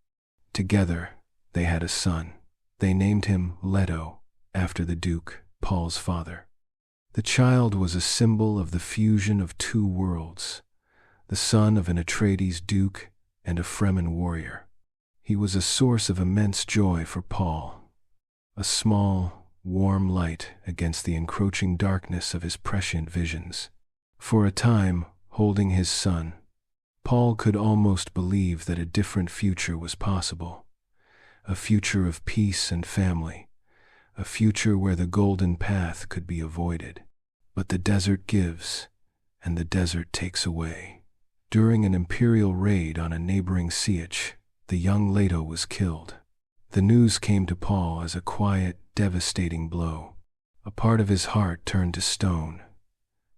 Together, they had a son. They named him Leto, after the Duke, Paul's father. The child was a symbol of the fusion of two worlds, the son of an Atreides duke and a Fremen warrior. He was a source of immense joy for Paul, a small, warm light against the encroaching darkness of his prescient visions. For a time, holding his son, Paul could almost believe that a different future was possible, a future of peace and family, a future where the golden path could be avoided. But the desert gives, and the desert takes away. During an imperial raid on a neighboring sietch, the young Leto was killed. The news came to Paul as a quiet, devastating blow. A part of his heart turned to stone.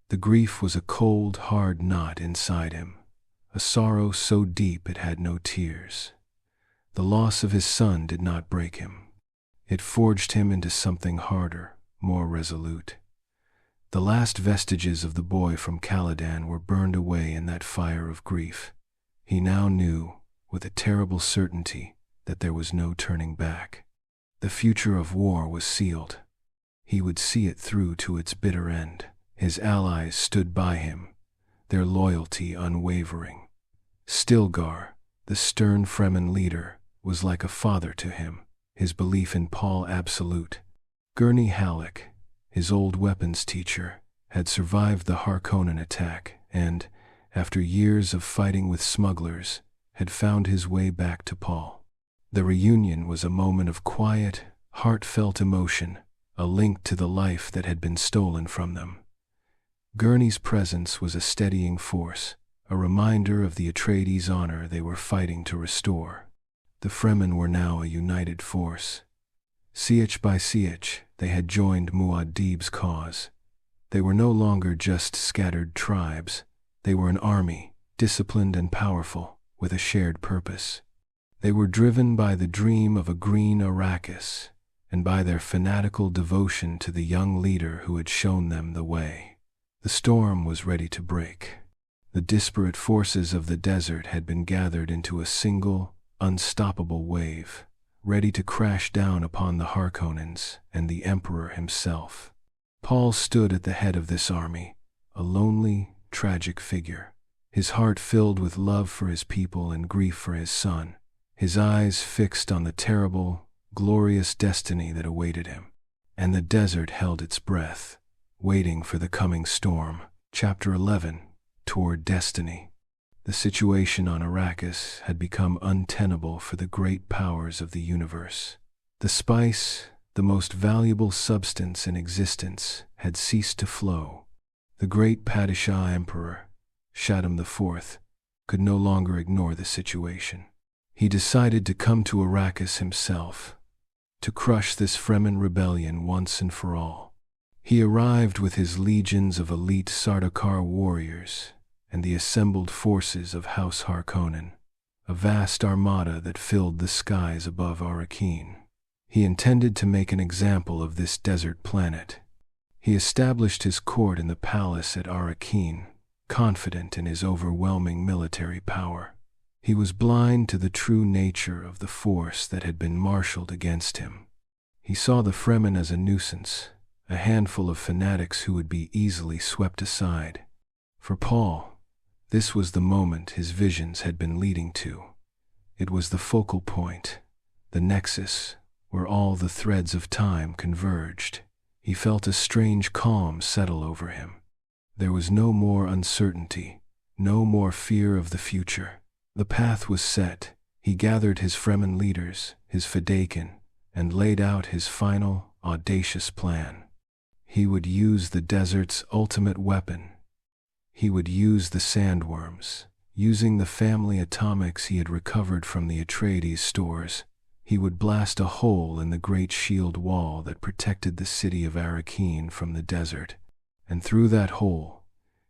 The grief was a cold, hard knot inside him, a sorrow so deep it had no tears. The loss of his son did not break him. It forged him into something harder, more resolute. The last vestiges of the boy from Caladan were burned away in that fire of grief. He now knew, with a terrible certainty, that there was no turning back. The future of war was sealed. He would see it through to its bitter end. His allies stood by him, their loyalty unwavering. Stilgar, the stern Fremen leader, was like a father to him, his belief in Paul absolute. Gurney Halleck, his old weapons teacher, had survived the Harkonnen attack and, after years of fighting with smugglers, had found his way back to Paul. The reunion was a moment of quiet, heartfelt emotion, a link to the life that had been stolen from them. Gurney's presence was a steadying force, a reminder of the Atreides' honor they were fighting to restore. The Fremen were now a united force. Sietch by sietch, they had joined Muad'Dib's cause. They were no longer just scattered tribes. They were an army, disciplined and powerful, with a shared purpose. They were driven by the dream of a green Arrakis, and by their fanatical devotion to the young leader who had shown them the way. The storm was ready to break. The disparate forces of the desert had been gathered into a single, unstoppable wave, ready to crash down upon the Harkonnens and the Emperor himself. Paul stood at the head of this army, a lonely, tragic figure, his heart filled with love for his people and grief for his son, his eyes fixed on the terrible, glorious destiny that awaited him. And the desert held its breath, waiting for the coming storm. Chapter 11, Toward Destiny. The situation on Arrakis had become untenable for the great powers of the universe. The spice, the most valuable substance in existence, had ceased to flow. The great Padishah Emperor, Shaddam IV, could no longer ignore the situation. He decided to come to Arrakis himself, to crush this Fremen rebellion once and for all. He arrived with his legions of elite Sardaukar warriors and the assembled forces of House Harkonnen, a vast armada that filled the skies above Arrakeen. He intended to make an example of this desert planet. He established his court in the palace at Arrakeen, confident in his overwhelming military power. He was blind to the true nature of the force that had been marshaled against him. He saw the Fremen as a nuisance, a handful of fanatics who would be easily swept aside. For Paul, this was the moment his visions had been leading to. It was the focal point, the nexus, where all the threads of time converged. He felt a strange calm settle over him. There was no more uncertainty, no more fear of the future. The path was set. He gathered his Fremen leaders, his Fedaykin, and laid out his final, audacious plan. He would use the desert's ultimate weapon, He would use the sandworms. Using the family atomics he had recovered from the Atreides stores, he would blast a hole in the great shield wall that protected the city of Arrakis from the desert. And through that hole,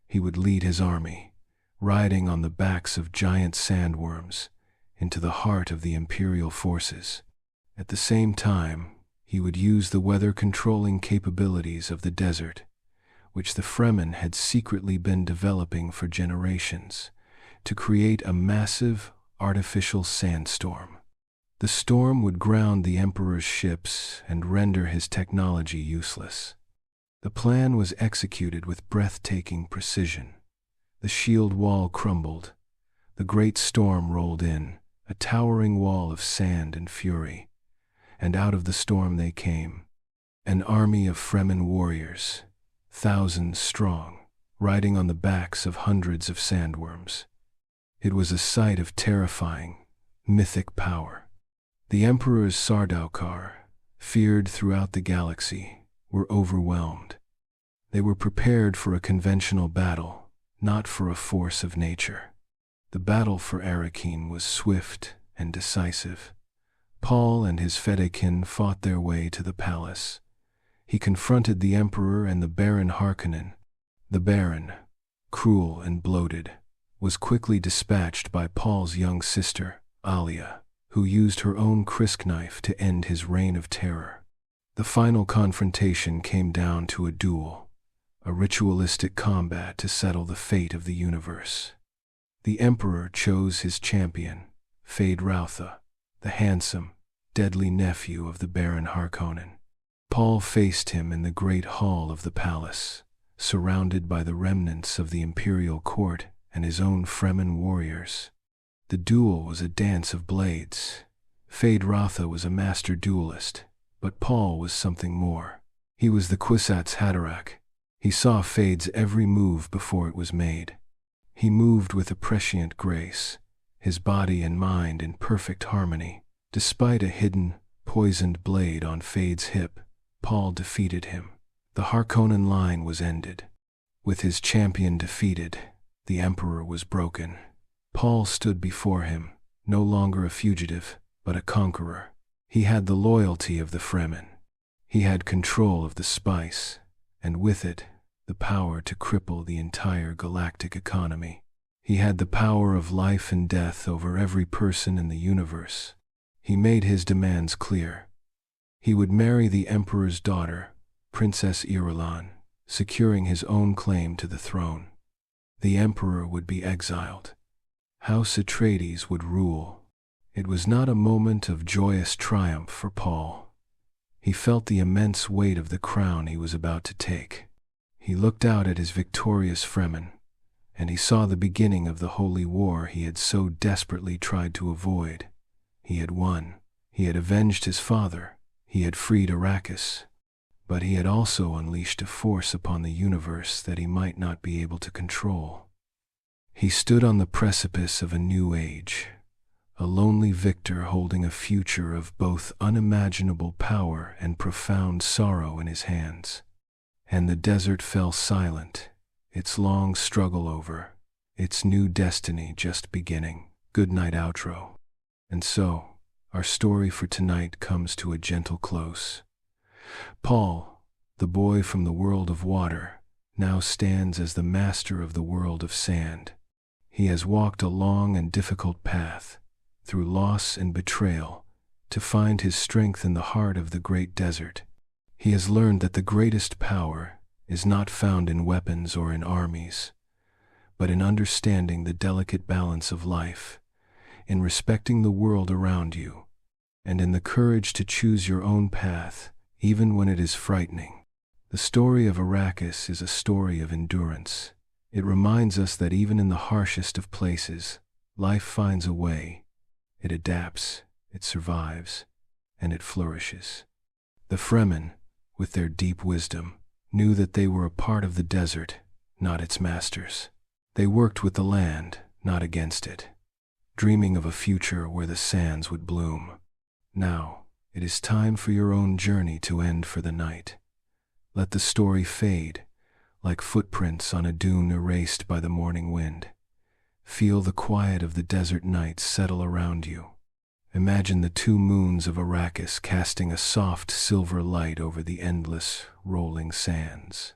he would lead his army, riding on the backs of giant sandworms, into the heart of the Imperial forces. At the same time, he would use the weather-controlling capabilities of the desert, which the Fremen had secretly been developing for generations, to create a massive, artificial sandstorm. The storm would ground the Emperor's ships and render his technology useless. The plan was executed with breathtaking precision. The shield wall crumbled. The great storm rolled in, a towering wall of sand and fury. And out of the storm they came, an army of Fremen warriors, thousands strong, riding on the backs of hundreds of sandworms. It was a sight of terrifying, mythic power. The Emperor's Sardaukar, feared throughout the galaxy, were overwhelmed. They were prepared for a conventional battle, not for a force of nature. The battle for Arrakis was swift and decisive. Paul and his Fedekin fought their way to the palace. He confronted the Emperor and the Baron Harkonnen. The Baron, cruel and bloated, was quickly dispatched by Paul's young sister, Alia, who used her own krisk knife to end his reign of terror. The final confrontation came down to a duel, a ritualistic combat to settle the fate of the universe. The Emperor chose his champion, Feyd-Rautha, the handsome, deadly nephew of the Baron Harkonnen. Paul faced him in the great hall of the palace, surrounded by the remnants of the imperial court and his own Fremen warriors. The duel was a dance of blades. Feyd-Rautha was a master duelist, but Paul was something more. He was the Kwisatz Haderach. He saw Feyd's every move before it was made. He moved with a prescient grace, his body and mind in perfect harmony. Despite a hidden, poisoned blade on Feyd's hip, Paul defeated him. The Harkonnen line was ended. With his champion defeated, the Emperor was broken. Paul stood before him, no longer a fugitive, but a conqueror. He had the loyalty of the Fremen. He had control of the spice, and with it, the power to cripple the entire galactic economy. He had the power of life and death over every person in the universe. He made his demands clear. He would marry the Emperor's daughter, Princess Irulan, securing his own claim to the throne. The Emperor would be exiled. House Atreides would rule. It was not a moment of joyous triumph for Paul. He felt the immense weight of the crown he was about to take. He looked out at his victorious Fremen, and he saw the beginning of the holy war he had so desperately tried to avoid. He had won. He had avenged his father. He had freed Arrakis. But he had also unleashed a force upon the universe that he might not be able to control. He stood on the precipice of a new age, a lonely victor holding a future of both unimaginable power and profound sorrow in his hands. And the desert fell silent, its long struggle over, its new destiny just beginning. Good night outro. And so, our story for tonight comes to a gentle close. Paul, the boy from the world of water, now stands as the master of the world of sand. He has walked a long and difficult path, through loss and betrayal, to find his strength in the heart of the great desert. He has learned that the greatest power is not found in weapons or in armies, but in understanding the delicate balance of life, in respecting the world around you, and in the courage to choose your own path, even when it is frightening. The story of Arrakis is a story of endurance. It reminds us that even in the harshest of places, life finds a way. It adapts, it survives, and it flourishes. The Fremen, with their deep wisdom, knew that they were a part of the desert, not its masters. They worked with the land, not against it, dreaming of a future where the sands would bloom. Now, it is time for your own journey to end for the night. Let the story fade, like footprints on a dune erased by the morning wind. Feel the quiet of the desert night settle around you. Imagine the two moons of Arrakis casting a soft silver light over the endless, rolling sands.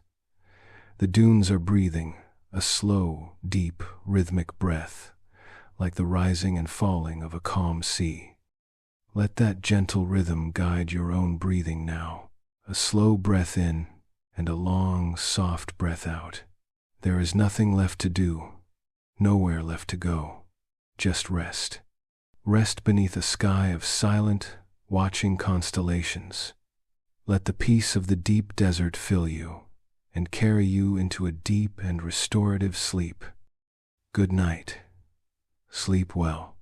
The dunes are breathing, a slow, deep, rhythmic breath, like the rising and falling of a calm sea. Let that gentle rhythm guide your own breathing now. A slow breath in and a long, soft breath out. There is nothing left to do, nowhere left to go. Just rest. Rest beneath a sky of silent, watching constellations. Let the peace of the deep desert fill you and carry you into a deep and restorative sleep. Good night. Sleep well.